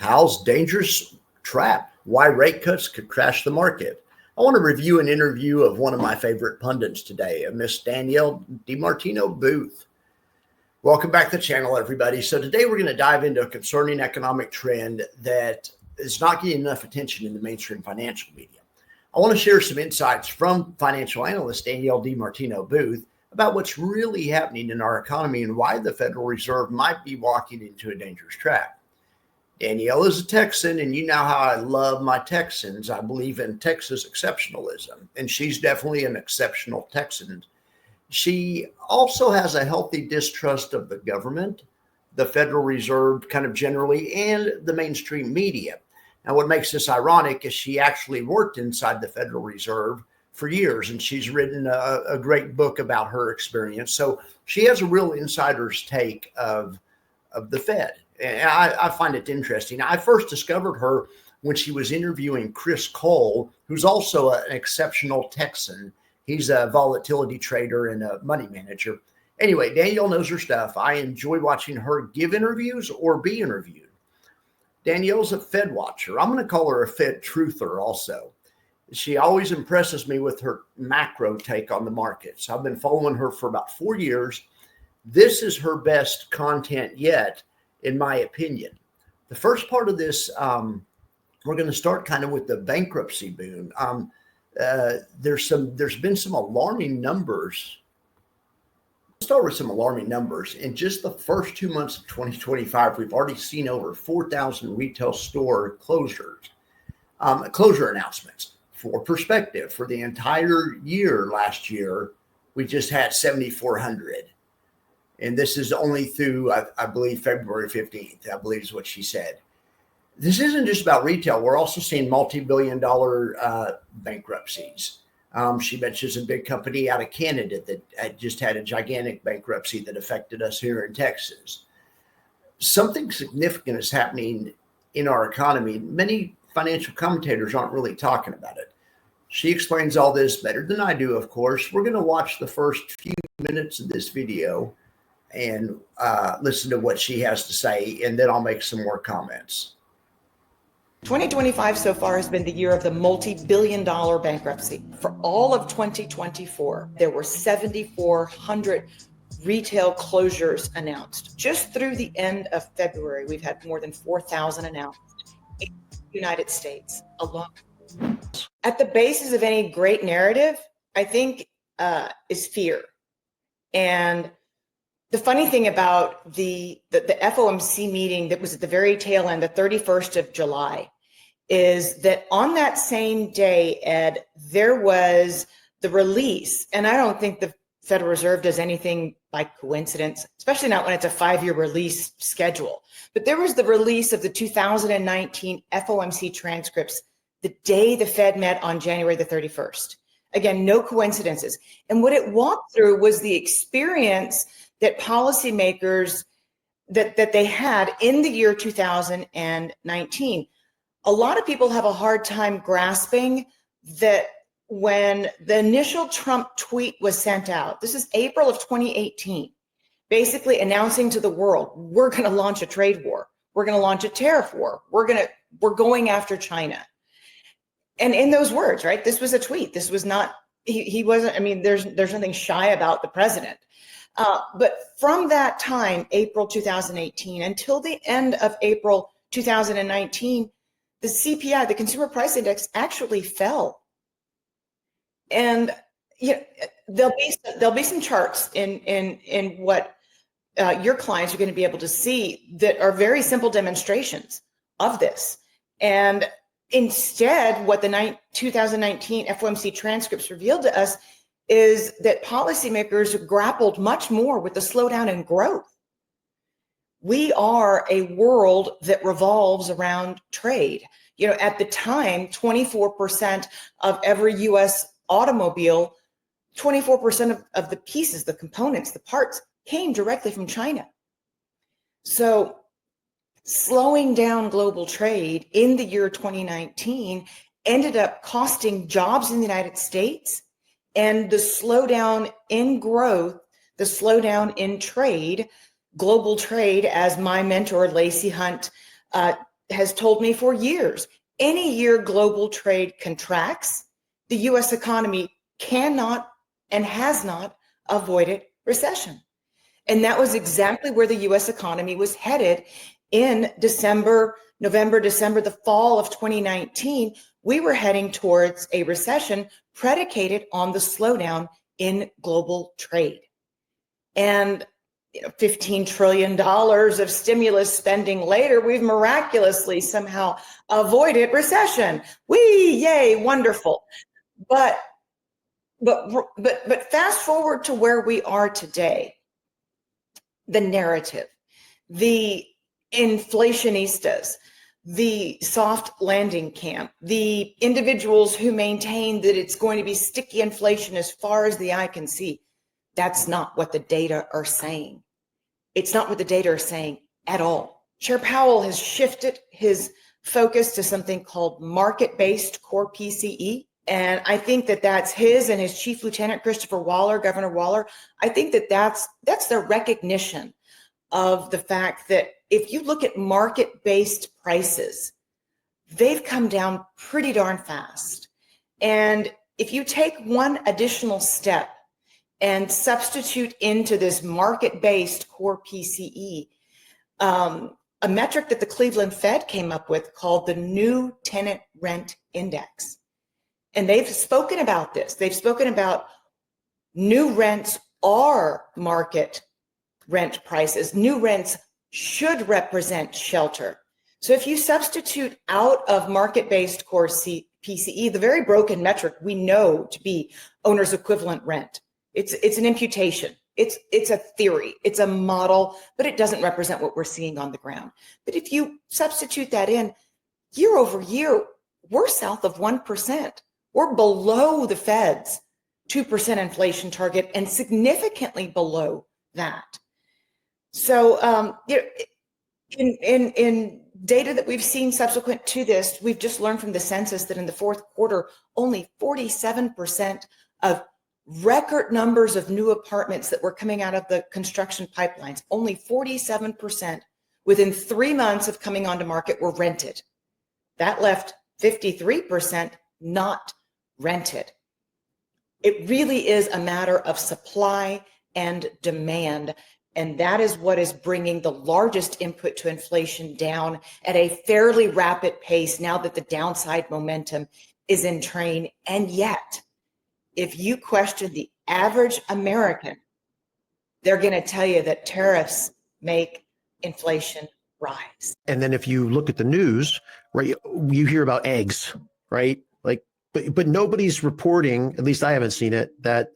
Powell's dangerous trap, why rate cuts could crash the market. I want to review an interview of one of my favorite pundits today, Miss Danielle DiMartino Booth. Welcome back to the channel, everybody. So today we're going to dive into a concerning economic trend that is not getting enough attention in the mainstream financial media. I want to share some insights from financial analyst Danielle DiMartino Booth about what's really happening in our economy and why the Federal Reserve might be walking into a dangerous trap. Danielle is a Texan, and you know how I love my Texans. I believe in Texas exceptionalism, and she's definitely an exceptional Texan. She also has a healthy distrust of the government, the Federal Reserve kind of generally, and the mainstream media. Now, what makes this ironic is she actually worked inside the Federal Reserve for years, and she's written a great book about her experience. So she has a real insider's take of the Fed. And I find it interesting. I first discovered her when she was interviewing Chris Cole, who's also an exceptional Texan. He's a volatility trader and a money manager. Anyway, Danielle knows her stuff. I enjoy watching her give interviews or be interviewed. Danielle's a Fed watcher. I'm going to call her a Fed truther also. She always impresses me with her macro take on the markets. I've been following her for about 4 years. This is her best content yet, in my opinion. The first part of this, we're going to start kind of with the bankruptcy boom. There's been some alarming numbers. Let's start with some alarming numbers. In just the first 2 months of 2025, we've already seen over 4,000 retail store closure announcements. For perspective, for the entire year last year, we just had 7,400. And this is only through, I believe, February 15th, I believe is what she said. This isn't just about retail. We're also seeing multi-billion-dollar bankruptcies. She mentions a big company out of Canada that just had a gigantic bankruptcy that affected us here in Texas. Something significant is happening in our economy. Many financial commentators aren't really talking about it. She explains all this better than I do, of course. We're going to watch the first few minutes of this video and listen to what she has to say, and then I'll make some more comments. 2025 so far has been the year of the multi-billion-dollar bankruptcy. For all of 2024, there were 7,400 retail closures announced. Just through the end of February, we've had more than 4,000 announced in the United States alone. At the basis of any great narrative, I think, is fear. And the funny thing about the FOMC meeting that was at the very tail end, the 31st of July, is that on that same day, Ed, there was the release, and I don't think the Federal Reserve does anything by coincidence, especially not when it's a 5-year release schedule. But there was the release of the 2019 FOMC transcripts the day the Fed met on January the 31st. Again, no coincidences. And what it walked through was the experience that policymakers that they had in the year 2019. A lot of people have a hard time grasping that when the initial Trump tweet was sent out, this is April of 2018, basically announcing to the world, we're going to launch a trade war. We're going to launch a tariff war. We're going after China. And in those words, right, this was a tweet. This was not, he wasn't, I mean, there's nothing shy about the president. But from that time, April 2018, until the end of April 2019, the CPI, the Consumer Price Index, actually fell. And you know, there'll be some charts in what your clients are going to be able to see that are very simple demonstrations of this. And instead, what the 2019 FOMC transcripts revealed to us is that policymakers grappled much more with the slowdown in growth. We are a world that revolves around trade. You know, at the time, 24% of every US automobile, 24% of the pieces, the components, the parts came directly from China. So slowing down global trade in the year 2019 ended up costing jobs in the United States, and the slowdown in growth, the slowdown in trade, global trade, as my mentor Lacey Hunt has told me for years, any year global trade contracts, the U.S. economy cannot and has not avoided recession. And that was exactly where the U.S. economy was headed in November, December, the fall of 2019. We were heading towards a recession predicated on the slowdown in global trade. And $15 trillion of stimulus spending later, we've miraculously somehow avoided recession. Yay, wonderful. But fast forward to where we are today. The narrative, the inflationistas, the soft landing camp, the individuals who maintain that it's going to be sticky inflation as far as the eye can see. That's not what the data are saying. It's not what the data are saying at all. Chair Powell has shifted his focus to something called market-based core PCE. And I think that that's his and his chief lieutenant, Christopher Waller, Governor Waller. I think that that's the recognition of the fact that if you look at market-based prices, they've come down pretty darn fast. And if you take one additional step and substitute into this market-based core PCE, a metric that the Cleveland Fed came up with called the New Tenant Rent Index. And they've spoken about this. They've spoken about new rents are market rent prices. New rents should represent shelter. So if you substitute out of market-based core PCE, the very broken metric we know to be owner's equivalent rent, it's an imputation. It's a theory. It's a model, but it doesn't represent what we're seeing on the ground. But if you substitute that in, year over year, we're south of 1%. We're below the Fed's 2% inflation target and significantly below that. So in data that we've seen subsequent to this, we've just learned from the census that in the fourth quarter, only 47% of record numbers of new apartments that were coming out of the construction pipelines, only 47% within 3 months of coming onto market were rented. That left 53% not rented. It really is a matter of supply and demand. And that is what is bringing the largest input to inflation down at a fairly rapid pace now that the downside momentum is in train. And yet, if you question the average American, they're going to tell you that tariffs make inflation rise. And then if you look at the news, right, you hear about eggs, right? Like, but nobody's reporting, at least I haven't seen it, that,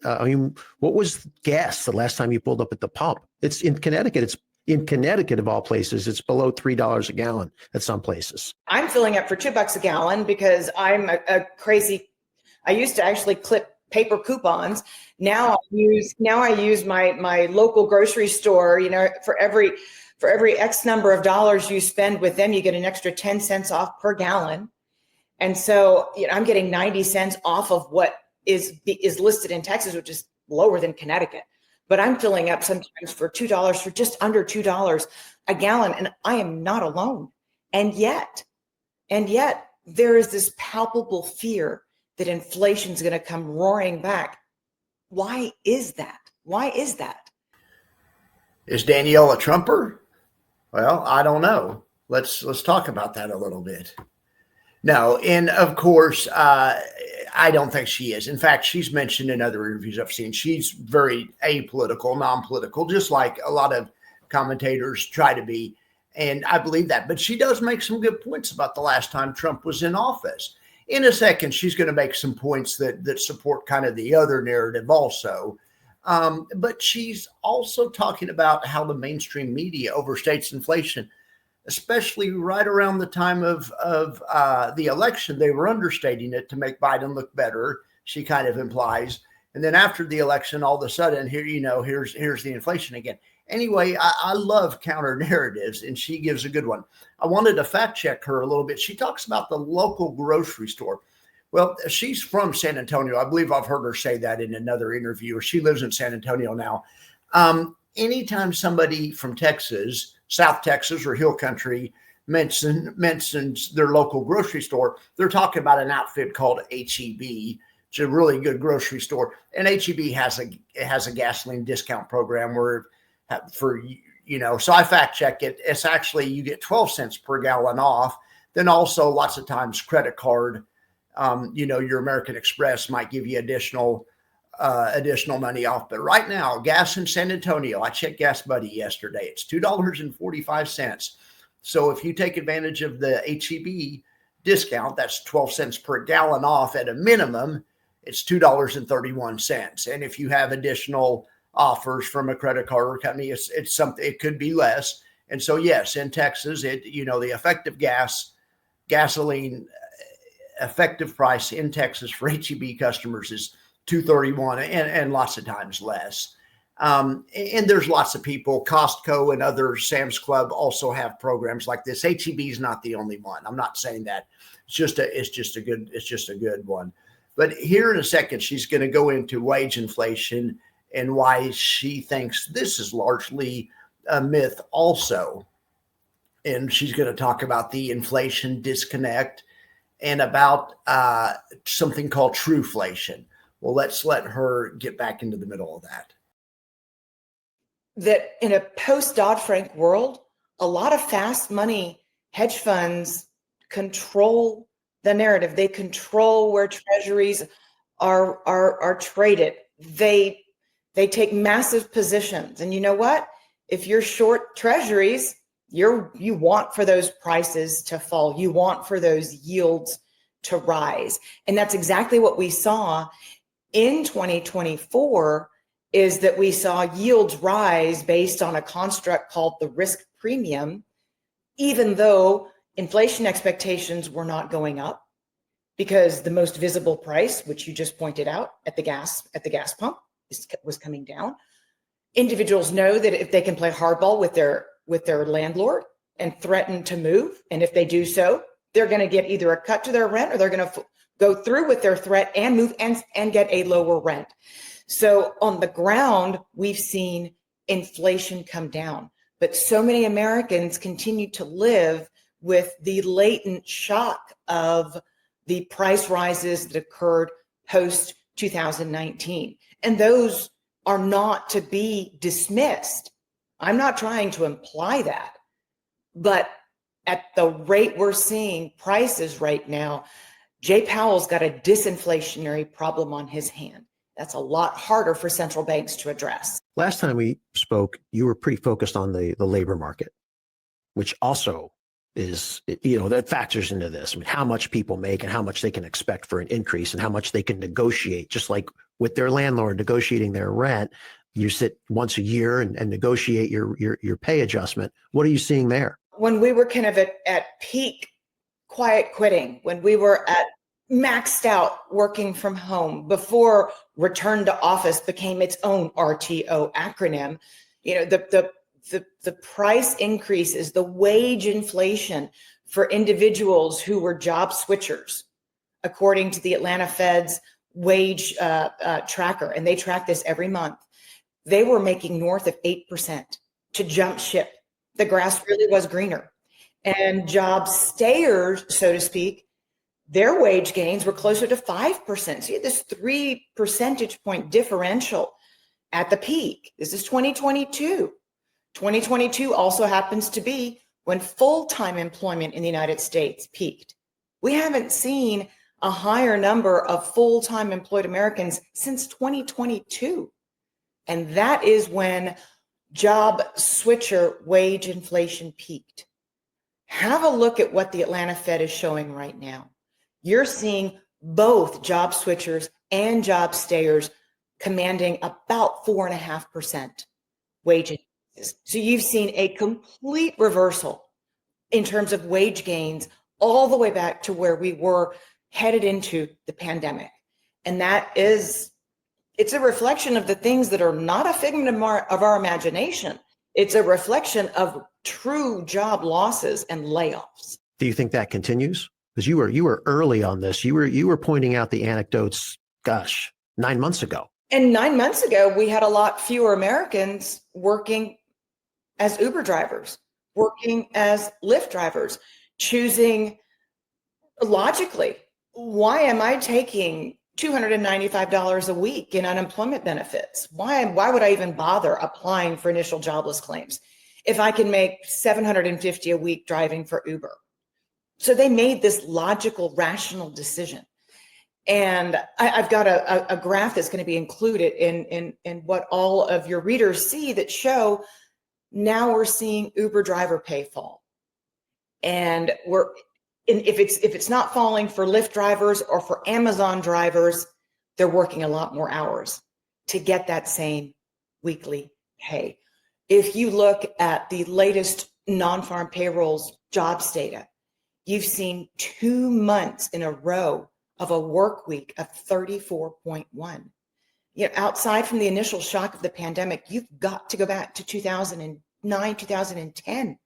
what was gas the last time you pulled up at the pump? It's in Connecticut. It's in Connecticut, of all places. It's below $3 a gallon at some places. I'm filling up for $2 a gallon because I'm a crazy, I used to actually clip paper coupons. Now I use my local grocery store, for every X number of dollars you spend with them, you get an extra 10 cents off per gallon. And so, I'm getting 90 cents off of what is listed in Texas, which is lower than Connecticut. But I'm filling up sometimes for $2, for just under $2 a gallon. And I am not alone. And yet there is this palpable fear that inflation is going to come roaring back. Why is that? Why is that? Is Danielle a Trumper? Well, I don't know. Let's talk about that a little bit. No, and of course, I don't think she is. In fact, she's mentioned in other interviews I've seen, she's very apolitical, non-political, just like a lot of commentators try to be. And I believe that. But she does make some good points about the last time Trump was in office. In a second, she's going to make some points that support kind of the other narrative also. But she's also talking about how the mainstream media overstates inflation, especially right around the time of the election. They were understating it to make Biden look better, she kind of implies. And then after the election, all of a sudden, here's the inflation again. Anyway, I love counter narratives, and she gives a good one. I wanted to fact check her a little bit. She talks about the local grocery store. Well, she's from San Antonio. I believe I've heard her say that in another interview, or she lives in San Antonio now. Anytime somebody from Texas, South Texas or Hill Country, mentions their local grocery store, they're talking about an outfit called HEB. It's a really good grocery store, and HEB has a gasoline discount program where for so I fact check it. It's actually you get 12 cents per gallon off. Then also lots of times credit card, your American Express might give you additional money off. But right now, gas in San Antonio, I checked Gas Buddy yesterday. It's $2.45. So if you take advantage of the HEB discount, that's 12 cents per gallon off at a minimum. It's $2.31. And if you have additional offers from a credit card or company, it's something, it could be less. And so, yes, in Texas, the effective gasoline effective price in Texas for HEB customers is $2.31 and lots of times less. And there's lots of people, Costco and other Sam's Club also have programs like this. HEB is not the only one. I'm not saying that. It's just a good one. But here in a second, she's going to go into wage inflation and why she thinks this is largely a myth also. And she's going to talk about the inflation disconnect and about something called trueflation. Well, let's let her get back into the middle of that. That in a post-Dodd-Frank world, a lot of fast money hedge funds control the narrative. They control where treasuries are traded. They take massive positions. And you know what? If you're short treasuries, you want for those prices to fall. You want for those yields to rise. And that's exactly what we saw in 2024, is that we saw yields rise based on a construct called the risk premium, even though inflation expectations were not going up, because the most visible price, which you just pointed out at the gas pump, was coming down. Individuals know that if they can play hardball with their landlord and threaten to move, and if they do so, they're going to get either a cut to their rent, or they're going to go through with their threat and move and get a lower rent. So on the ground, we've seen inflation come down, but so many Americans continue to live with the latent shock of the price rises that occurred post 2019. And those are not to be dismissed. I'm not trying to imply that, but at the rate we're seeing prices right now, Jay Powell's got a disinflationary problem on his hand. That's a lot harder for central banks to address. Last time we spoke, you were pretty focused on the labor market, which also is, that factors into this. I mean, how much people make and how much they can expect for an increase and how much they can negotiate, just like with their landlord negotiating their rent. You sit once a year and negotiate your pay adjustment. What are you seeing there? When we were kind of at peak quiet quitting, when we were at maxed out working from home, before return to office became its own RTO acronym, the price increases, the wage inflation for individuals who were job switchers, according to the Atlanta Fed's wage tracker, and they track this every month, they were making north of 8% to jump ship. The grass really was greener. And job stayers, so to speak, their wage gains were closer to 5%. So you had this 3 percentage point differential at the peak. This is 2022. 2022 also happens to be when full-time employment in the United States peaked. We haven't seen a higher number of full-time employed Americans since 2022. And that is when job switcher wage inflation peaked. Have a look at what the Atlanta Fed is showing right now. You're seeing both job switchers and job stayers commanding about 4.5% wage increases. So you've seen a complete reversal in terms of wage gains all the way back to where we were headed into the pandemic. And it's a reflection of the things that are not a figment of our imagination. It's a reflection of true job losses and layoffs. Do you think that continues? Because you were early on this. You were pointing out the anecdotes, 9 months ago. And 9 months ago, we had a lot fewer Americans working as Uber drivers. working as Lyft drivers, choosing logically, why am I taking $295 a week in unemployment benefits? Why would I even bother applying for initial jobless claims if I can make $750 a week driving for Uber? So they made this logical, rational decision. And I've got a graph that's going to be included in what all of your readers see that show now we're seeing Uber driver pay fall. And if it's not falling for Lyft drivers or for Amazon drivers, they're working a lot more hours to get that same weekly pay. If you look at the latest non-farm payrolls jobs data, you've seen 2 months in a row of a work week of 34.1. You know, outside from the initial shock of the pandemic, you've got to go back to 2009, 2010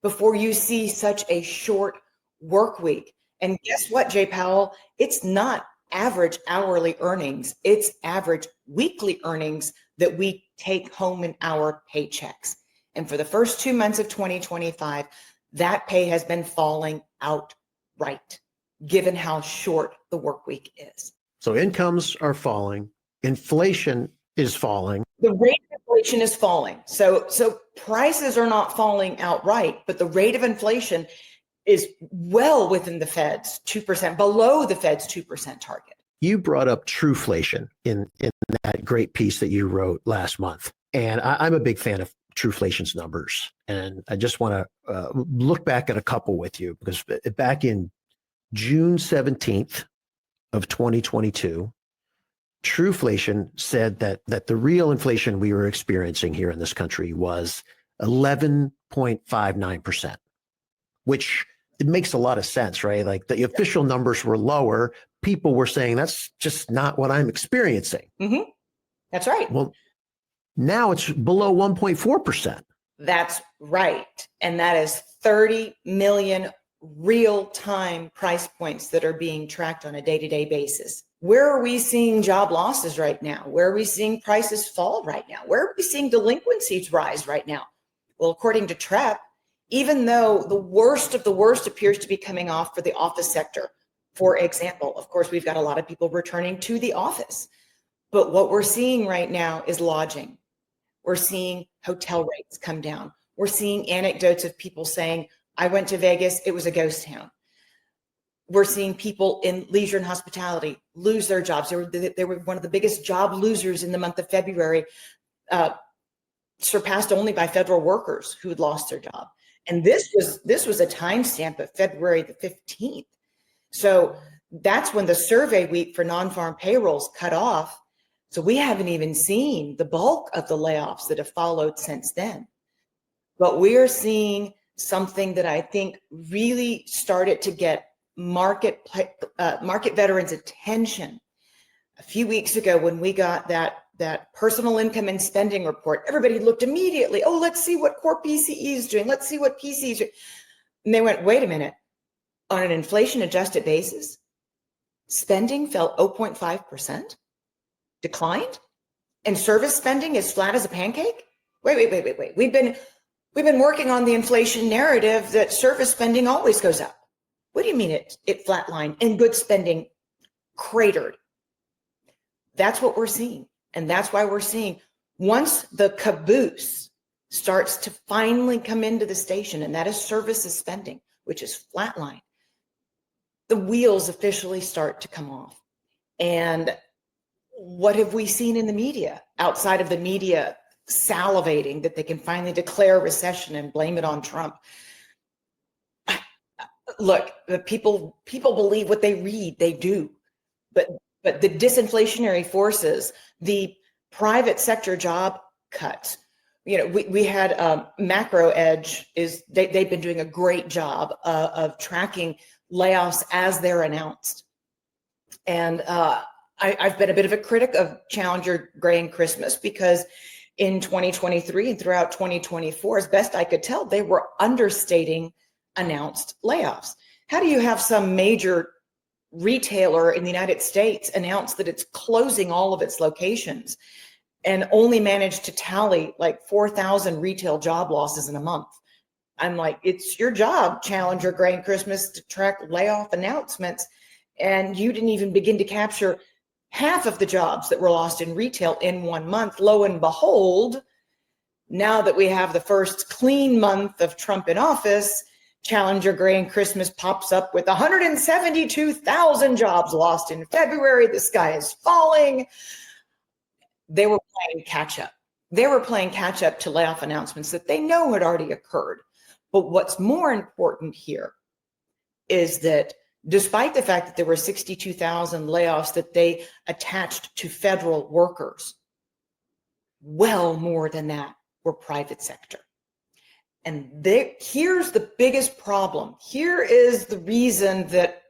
before you see such a short work week. And guess what, Jay Powell? It's not average hourly earnings. It's average weekly earnings that we take home in our paychecks. And for the first 2 months of 2025, that pay has been falling outright, given how short the work week is. So incomes are falling, inflation is falling. The rate of inflation is falling. So prices are not falling outright, but the rate of inflation is well within the Fed's 2%, below the Fed's 2% target. You brought up trueflation in that great piece that you wrote last month. And I'm a big fan of Trueflation's numbers. And I just want to look back at a couple with you, because back in June 17th of 2022, Trueflation said that the real inflation we were experiencing here in this country was 11.59%, which it makes a lot of sense, right? Like the official numbers were lower. People were saying, that's just not what I'm experiencing. Mm-hmm. That's right. Well, now it's below 1.4%. That's right. And that is 30 million real-time price points that are being tracked on a day-to-day basis. Where are we seeing job losses right now? Where are we seeing prices fall right now? Where are we seeing delinquencies rise right now? Well, according to TREP, even though the worst of the worst appears to be coming off for the office sector, for example, of course, we've got a lot of people returning to the office. But what we're seeing right now is lodging. We're seeing hotel rates come down. We're seeing anecdotes of people saying, I went to Vegas, it was a ghost town. We're seeing people in leisure and hospitality lose their jobs. They were one of the biggest job losers in the month of February, surpassed only by federal workers who had lost their job. And this was a timestamp of February the 15th. So that's when the survey week for non-farm payrolls cut off. So we haven't even seen the bulk of the layoffs that have followed since then. But we are seeing something that I think really started to get market veterans' attention a few weeks ago when we got that personal income and spending report. Everybody looked immediately, oh, let's see what core PCE is doing. Let's see what PCE is doing. And they went, wait a minute, on an inflation adjusted basis, spending fell 0.5%, declined, and service spending is flat as a pancake? Wait. We've been working on the inflation narrative that service spending always goes up. What do you mean it flatlined and goods spending cratered? That's what we're seeing. And that's why we're seeing once the caboose starts to finally come into the station, and that is services spending, which is flatline, the wheels officially start to come off. And what have we seen in the media outside of the media salivating that they can finally declare a recession and blame it on Trump? Look, the people believe what they read, they do. But the disinflationary forces, the private sector job cuts, we had Macro Edge they've been doing a great job of tracking layoffs as they're announced. And I've been a bit of a critic of Challenger Gray and Christmas because in 2023 and throughout 2024, as best I could tell, they were understating announced layoffs. How do you have some major retailer in the United States announce that it's closing all of its locations and only managed to tally like 4,000 retail job losses in a month? I'm like, it's your job, Challenger Grain Christmas, to track layoff announcements. And you didn't even begin to capture half of the jobs that were lost in retail in 1 month. Lo and behold, now that we have the first clean month of Trump in office, Challenger Grain Christmas pops up with 172,000 jobs lost in February. The sky is falling. They were playing catch up. They were playing catch up to layoff announcements that they know had already occurred. But what's more important here is that despite the fact that there were 62,000 layoffs that they attached to federal workers, well more than that were private sector. And here's the biggest problem. Here is the reason that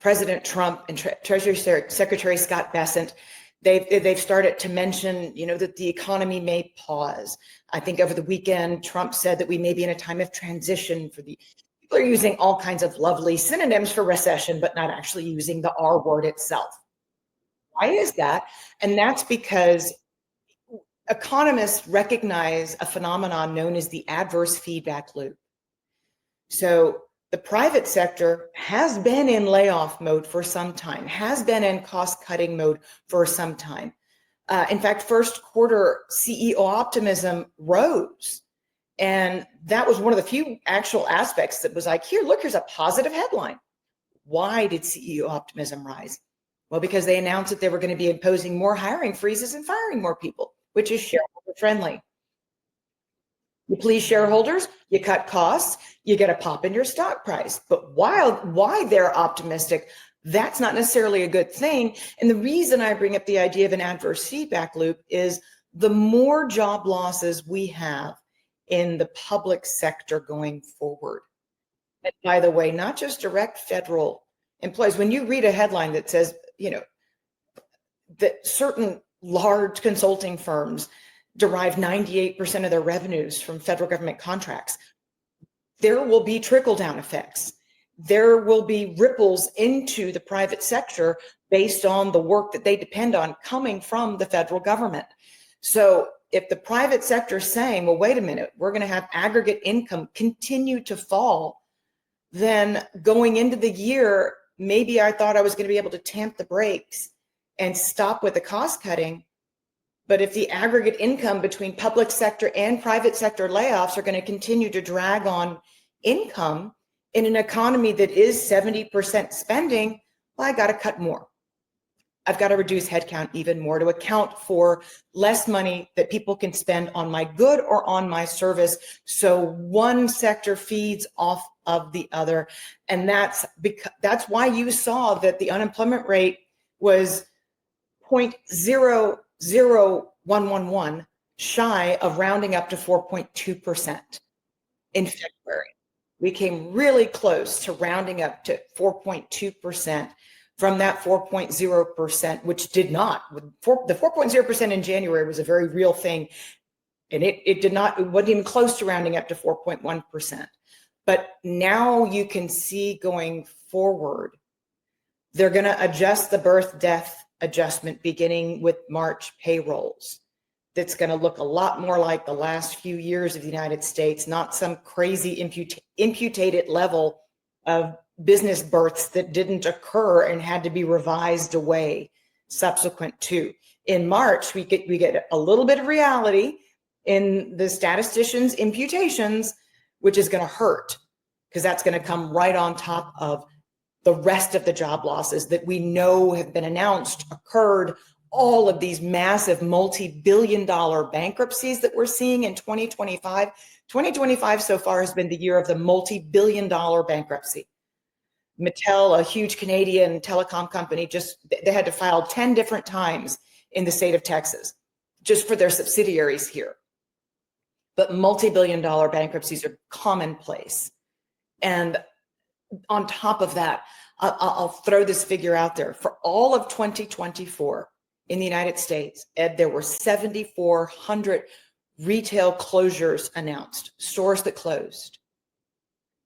President Trump and Treasury Secretary Scott Bessent, they've started to mention, that the economy may pause. I think over the weekend, Trump said that we may be in a time of transition people are using all kinds of lovely synonyms for recession, but not actually using the R word itself. Why is that? And that's because economists recognize a phenomenon known as the adverse feedback loop. So the private sector has been in layoff mode for some time, has been in cost-cutting mode for some time. In fact, first quarter CEO optimism rose. And that was one of the few actual aspects that was like, here's a positive headline. Why did CEO optimism rise? Well, because they announced that they were going to be imposing more hiring freezes and firing more people, which is shareholder friendly. You please shareholders, you cut costs, you get a pop in your stock price. But why they're optimistic, that's not necessarily a good thing. And the reason I bring up the idea of an adverse feedback loop is the more job losses we have in the public sector going forward. And by the way, not just direct federal employees. When you read a headline that says, that certain large consulting firms derive 98% of their revenues from federal government contracts, there will be trickle-down effects. There will be ripples into the private sector based on the work that they depend on coming from the federal government. So if the private sector is saying, well, wait a minute, we're going to have aggregate income continue to fall, then going into the year, maybe I thought I was going to be able to tamp the brakes and stop with the cost cutting. But if the aggregate income between public sector and private sector layoffs are going to continue to drag on income in an economy that is 70% spending, well, I got to cut more. I've got to reduce headcount even more to account for less money that people can spend on my good or on my service. So one sector feeds off of the other. And that's why you saw that the unemployment rate was 0.00111 shy of rounding up to 4.2% in February. We came really close to rounding up to 4.2% from that 4.0%, which did not. The 4.0% in January was a very real thing. And it wasn't even close to rounding up to 4.1%. But now you can see going forward, they're going to adjust the birth death adjustment beginning with March payrolls. That's going to look a lot more like the last few years of the United States, not some crazy imputated level of business births that didn't occur and had to be revised away subsequent to. In March, we get a little bit of reality in the statisticians' imputations, which is going to hurt because that's going to come right on top of the rest of the job losses that we know have been announced, occurred, all of these massive multi-billion-dollar bankruptcies that we're seeing in 2025. 2025 so far has been the year of the multi-billion-dollar bankruptcy. Mattel, a huge Canadian telecom company, they had to file 10 different times in the state of Texas just for their subsidiaries here. But multi-billion-dollar bankruptcies are commonplace. And on top of that, I'll throw this figure out there. For all of 2024 in the United States, Ed, there were 7,400 retail closures announced, stores that closed.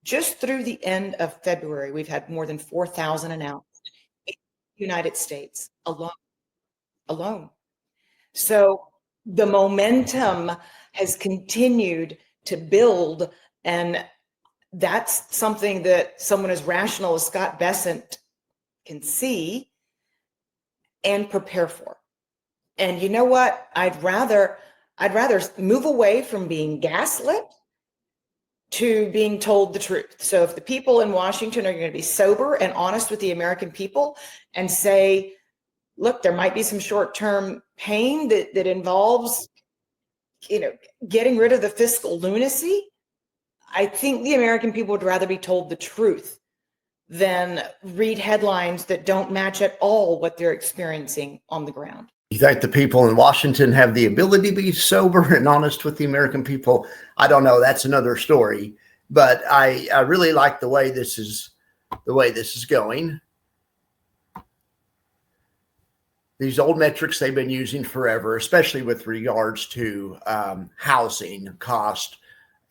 Just through the end of February, we've had more than 4,000 announced in the United States alone. So the momentum has continued to build, And that's something that someone as rational as Scott Bessent can see and prepare for. And you know what? I'd rather move away from being gaslit to being told the truth. So if the people in Washington are going to be sober and honest with the American people and say, look, there might be some short-term pain that involves, getting rid of the fiscal lunacy, I think the American people would rather be told the truth than read headlines that don't match at all what they're experiencing on the ground. You think the people in Washington have the ability to be sober and honest with the American people? I don't know. That's another story. But I really like the way this is going. These old metrics they've been using forever, especially with regards to housing cost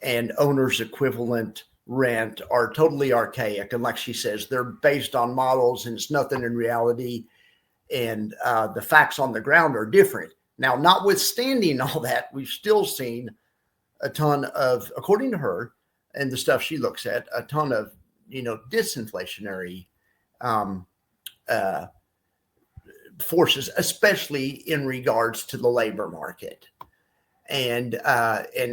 and owner's equivalent rent, are totally archaic. And like she says, they're based on models and it's nothing in reality. And the facts on the ground are different. Now, notwithstanding all that, we've still seen a ton of, according to her and the stuff she looks at, a ton of, disinflationary forces, especially in regards to the labor market and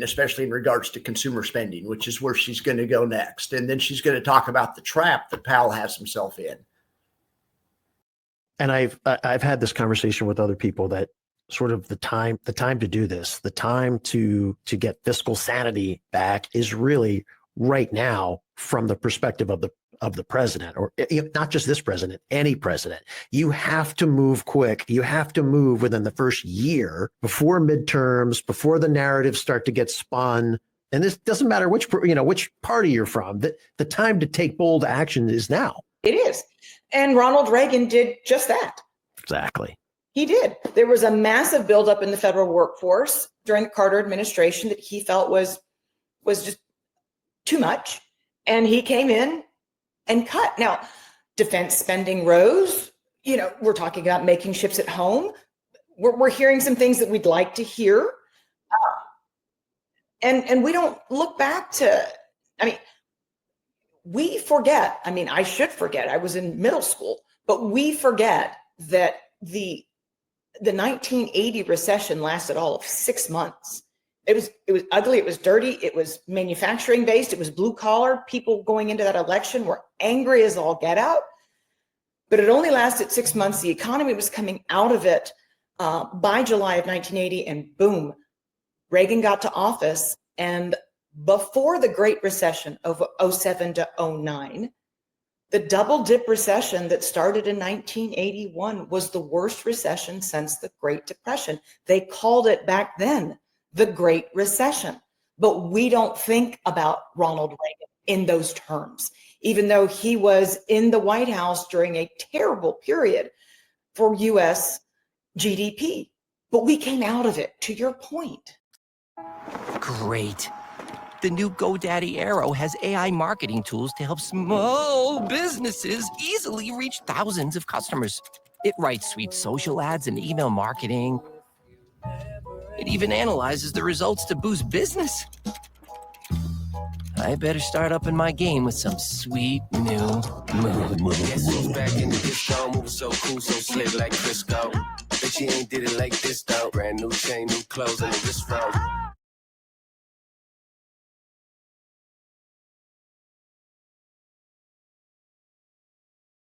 especially in regards to consumer spending, which is where she's going to go next. And then she's going to talk about the trap that Powell has himself in. And I've had this conversation with other people that sort of the time to do this, the time to get fiscal sanity back is really right now from the perspective of the president, or not just this president, any president. You have to move quick. You have to move within the first year before midterms, before the narratives start to get spun. And this doesn't matter which party you're from. The time to take bold action is now. It is. And Ronald Reagan did just that. Exactly. He did. There was a massive buildup in the federal workforce during the Carter administration that he felt was just too much. And he came in and cut. Now, defense spending rose. We're talking about making ships at home. We're hearing some things that we'd like to hear. And we don't look back to, we forget. I should forget. I was in middle school, but we forget that the 1980 recession lasted all of 6 months. It was ugly. It was dirty. It was manufacturing based. It was blue collar. People going into that election were angry as all get out, but it only lasted 6 months. The economy was coming out of it by July of 1980, and boom, Reagan got to office. And before the Great Recession of 07 to 09, the double dip recession that started in 1981 was the worst recession since the Great Depression. They called it back then the Great Recession, but we don't think about Ronald Reagan in those terms, even though he was in the White House during a terrible period for US GDP. But we came out of it, to your point. Great. The new GoDaddy Arrow has AI marketing tools to help small businesses easily reach thousands of customers. It writes sweet social ads and email marketing. It even analyzes the results to boost business. I better start upping my game with some sweet new moves. Guess who's back in the disco, moving so cool, so slick like Crisco. Bet she ain't did it like this though. Brand new chain, new clothes, and a wrist roll.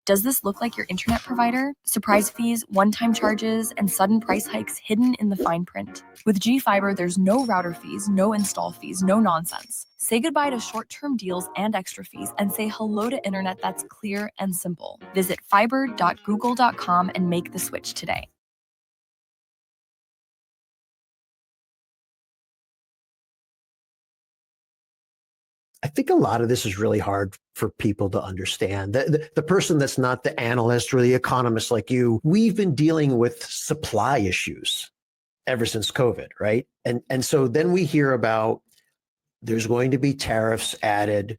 Does this look like your internet provider? Surprise fees, one-time charges, and sudden price hikes hidden in the fine print. With G-Fiber, there's no router fees, no install fees, no nonsense. Say goodbye to short-term deals and extra fees and say hello to internet that's clear and simple. Visit fiber.google.com and make the switch today. I think a lot of this is really hard for people to understand. The person that's not the analyst or the economist like you, we've been dealing with supply issues ever since COVID, right? And so then we hear about there's going to be tariffs added.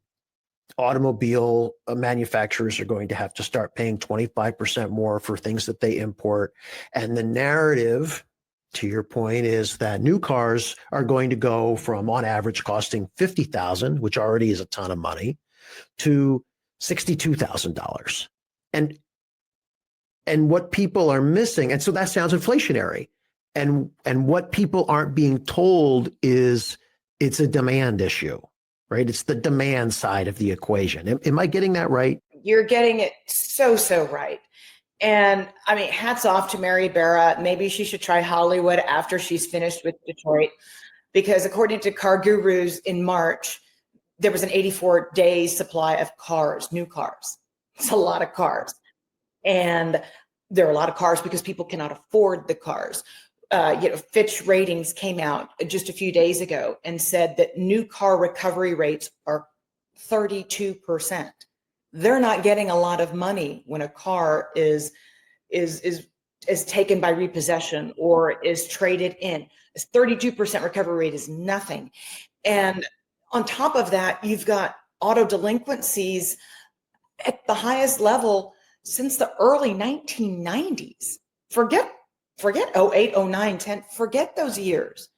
Automobile manufacturers are going to have to start paying 25% more for things that they import. And the narrative to your point, is that new cars are going to go from on average costing $50,000, which already is a ton of money, to $62,000. And what people are missing, and so that sounds inflationary. And what people aren't being told is it's a demand issue, right? It's the demand side of the equation. Am I getting that right? You're getting it so right. And I mean, hats off to Mary Barra. Maybe she should try Hollywood after she's finished with Detroit, because according to Car Gurus in March, there was an 84-day supply of cars, new cars. It's a lot of cars. And there are a lot of cars because people cannot afford the cars. Fitch Ratings came out just a few days ago and said that new car recovery rates are 32%. They're not getting a lot of money when a car is taken by repossession or is traded in. This 32% recovery rate is nothing. And on top of that, you've got auto delinquencies at the highest level since the early 1990s. Forget 08, 09, 10, forget those years.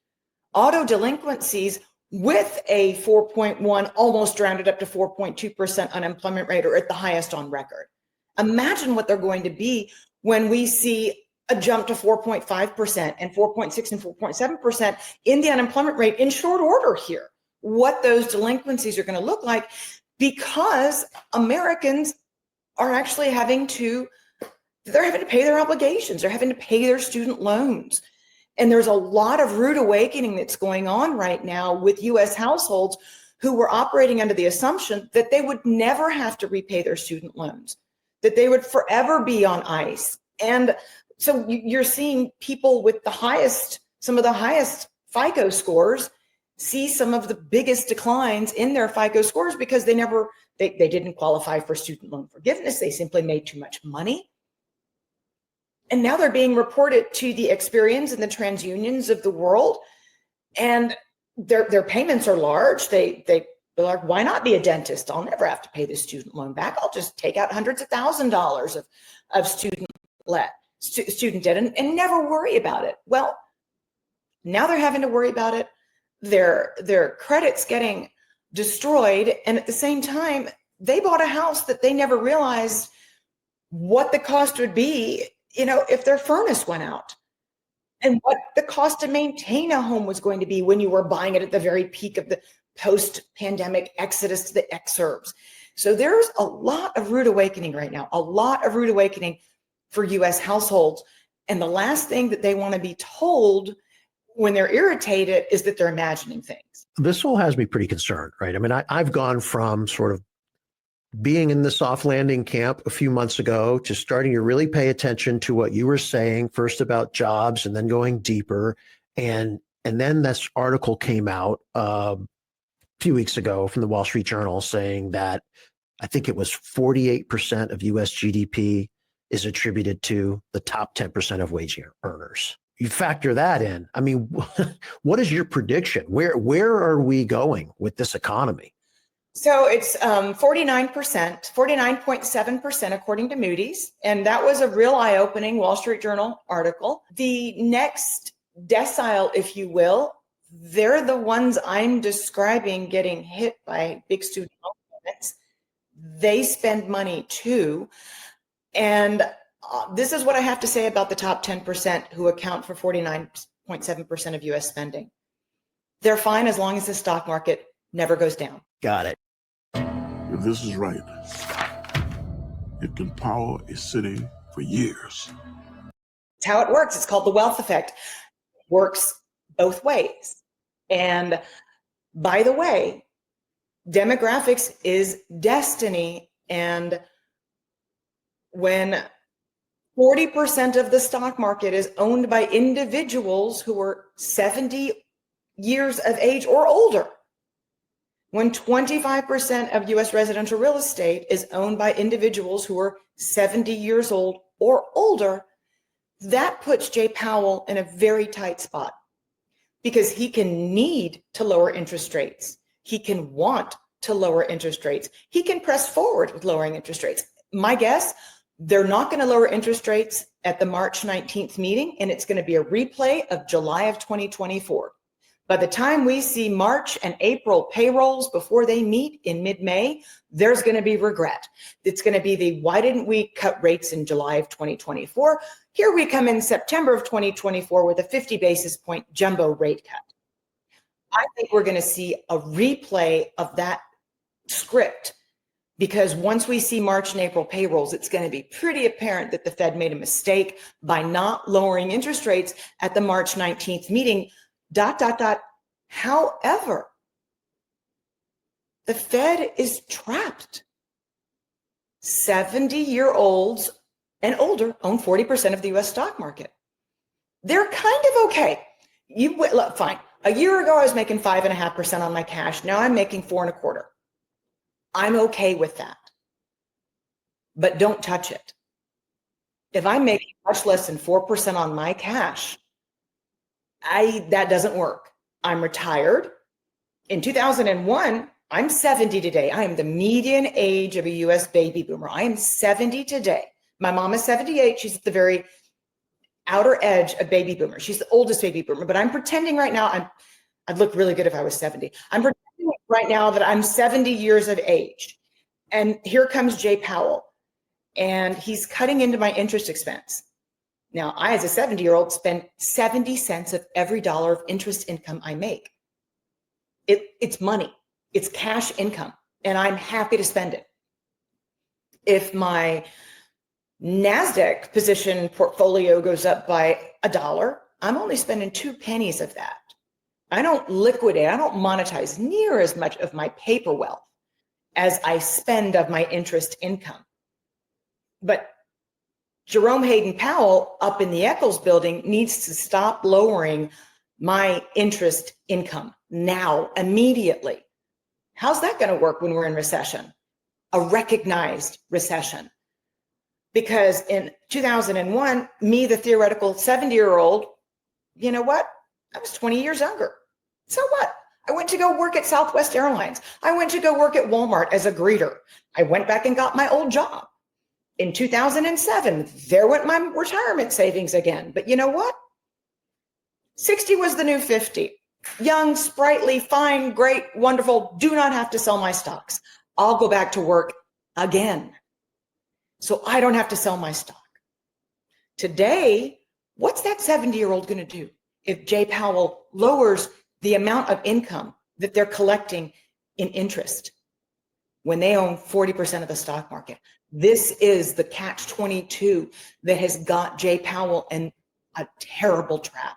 Auto delinquencies with a 4.1, almost rounded up to 4.2% unemployment rate, are at the highest on record. Imagine what they're going to be when we see a jump to 4.5% and 4.6 and 4.7% in the unemployment rate in short order here. What those delinquencies are going to look like, because Americans are actually having to pay their obligations. They're having to pay their student loans. And there's a lot of rude awakening that's going on right now with U.S. households who were operating under the assumption that they would never have to repay their student loans, that they would forever be on ice. And so you're seeing people with some of the highest FICO scores see some of the biggest declines in their FICO scores because they didn't qualify for student loan forgiveness. They simply made too much money. And now they're being reported to the Experians and the TransUnions of the world, and their payments are large. They're like, why not be a dentist? I'll never have to pay the student loan back. I'll just take out hundreds of $1,000s of student debt and never worry about it. Well, now they're having to worry about it. Their credit's getting destroyed, and at the same time, they bought a house that they never realized what the cost would be, if their furnace went out, and what the cost to maintain a home was going to be when you were buying it at the very peak of the post-pandemic exodus to the exurbs. So there's a lot of rude awakening right now, a lot of rude awakening for U.S. households. And the last thing that they want to be told when they're irritated is that they're imagining things. This all has me pretty concerned, right? I mean, I've gone from sort of being in the soft landing camp a few months ago to starting to really pay attention to what you were saying, first about jobs and then going deeper. And then this article came out a few weeks ago from the Wall Street Journal saying that I think it was 48% of US GDP is attributed to the top 10% of wage earners. You factor that in. I mean, what is your prediction? Where are we going with this economy? So it's 49.7% according to Moody's. And that was a real eye-opening Wall Street Journal article. The next decile, if you will, they're the ones I'm describing getting hit by big student loan payments. They spend money too. And this is what I have to say about the top 10% who account for 49.7% of US spending. They're fine as long as the stock market never goes down. Got it. If this is right, it can power a city for years. It's how it works. It's called the wealth effect. It works both ways. And by the way, demographics is destiny. And when 40% of the stock market is owned by individuals who are 70 years of age or older, when 25% of US residential real estate is owned by individuals who are 70 years old or older, that puts Jay Powell in a very tight spot because he can need to lower interest rates. He can want to lower interest rates. He can press forward with lowering interest rates. My guess, They're not going to lower interest rates at the March 19th meeting, and it's going to be a replay of July of 2024. By the time we see March and April payrolls before they meet in mid-May, there's going to be regret. It's going to be the why didn't we cut rates in July of 2024? Here we come in September of 2024 with a 50 basis point jumbo rate cut. I think we're going to see a replay of that script, because once we see March and April payrolls, it's going to be pretty apparent that the Fed made a mistake by not lowering interest rates at the March 19th meeting. However, the Fed is trapped. 70-year-olds and older own 40% of the US stock market. They're kind of okay. Look, fine. A year ago, I was making 5.5% on my cash. Now I'm making 4.25%. I'm okay with that. But don't touch it. If I'm making much less than 4% on my cash, that doesn't work. I'm retired. In 2001, I'm 70 today. I am the median age of a US baby boomer. I am 70 today. My mom is 78. She's at the very outer edge of baby boomer. She's the oldest baby boomer, but I'm pretending right now, I'd look really good if I was 70. I'm pretending right now that I'm 70 years of age. And here comes Jay Powell, and he's cutting into my interest expense. Now, I, as a 70-year-old, spend 70 cents of every dollar of interest income I make. It's money. It's cash income, and I'm happy to spend it. If my NASDAQ position portfolio goes up by $1, I'm only spending 2 pennies of that. I don't liquidate, I don't monetize near as much of my paper wealth as I spend of my interest income. But Jerome Hayden Powell up in the Eccles building needs to stop lowering my interest income now, immediately. How's that going to work when we're in recession? A recognized recession. Because in 2001, me, the theoretical 70-year-old, you know what? I was 20 years younger. So what? I went to go work at Southwest Airlines. I went to go work at Walmart as a greeter. I went back and got my old job. In 2007, there went my retirement savings again. But you know what? 60 was the new 50. Young, sprightly, fine, great, wonderful. Do not have to sell my stocks. I'll go back to work again. So I don't have to sell my stock. Today, what's that 70-year-old going to do if Jay Powell lowers the amount of income that they're collecting in interest when they own 40% of the stock market? This is the catch-22 that has got Jay Powell in a terrible trap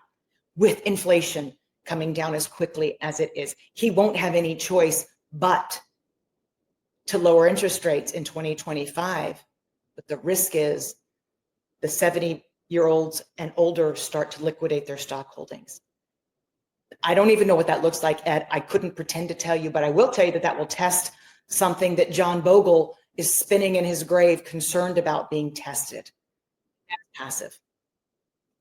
with inflation coming down as quickly as it is. He won't have any choice but to lower interest rates in 2025. But the risk is the 70-year-olds and older start to liquidate their stock holdings. I don't even know what that looks like, Ed. I couldn't pretend to tell you, but I will tell you that will test something that John Bogle is spinning in his grave, concerned about being tested. That's passive.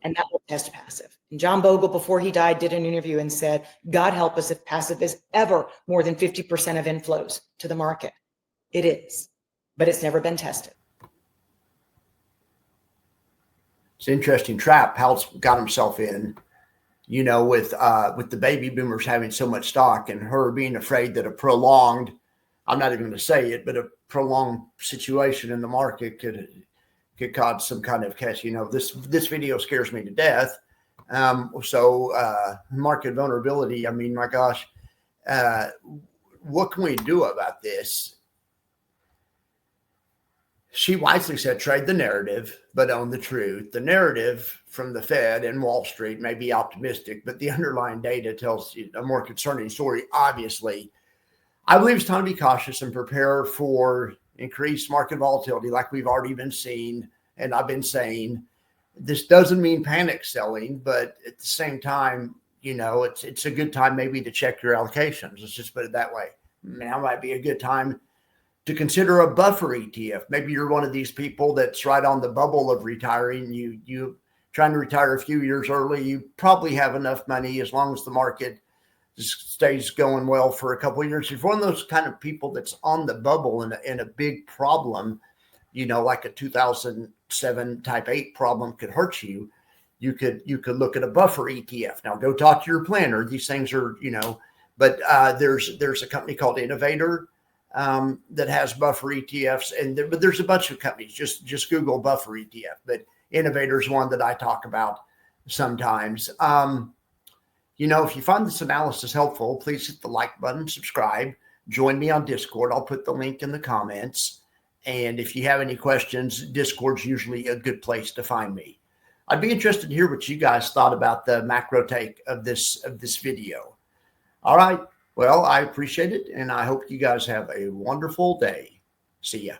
And that will test passive. And John Bogle, before he died, did an interview and said, God help us if passive is ever more than 50% of inflows to the market. It is, but it's never been tested. It's an interesting trap Powell's got himself in, you know, with the baby boomers having so much stock and her being afraid that a prolonged, I'm not even going to say it, but a prolonged situation in the market could cause some kind of cash. You know, this video scares me to death. Market vulnerability. I mean, my gosh, what can we do about this? She wisely said, trade the narrative, but own the truth. The narrative from the Fed and Wall Street may be optimistic, but the underlying data tells you a more concerning story. Obviously, I believe it's time to be cautious and prepare for increased market volatility like we've already been seeing. And I've been saying, this doesn't mean panic selling, but at the same time, you know, it's a good time maybe to check your allocations. Let's just put it that way. Now might be a good time to consider a buffer ETF. Maybe you're one of these people that's right on the bubble of retiring. You trying to retire a few years early. You probably have enough money as long as the market stays going well for a couple of years. If you're one of those kind of people that's on the bubble and a big problem, like a 2007 type 8 problem could hurt you, you could look at a buffer ETF. Now go talk to your planner. These things are, but there's a company called Innovator that has buffer ETFs, but there's a bunch of companies. Just Google buffer ETF. But Innovator is one that I talk about sometimes. If you find this analysis helpful, please hit the like button, subscribe, join me on Discord. I'll put the link in the comments. And if you have any questions, Discord's usually a good place to find me. I'd be interested to hear what you guys thought about the macro take of this video. All right. Well, I appreciate it, and I hope you guys have a wonderful day. See ya.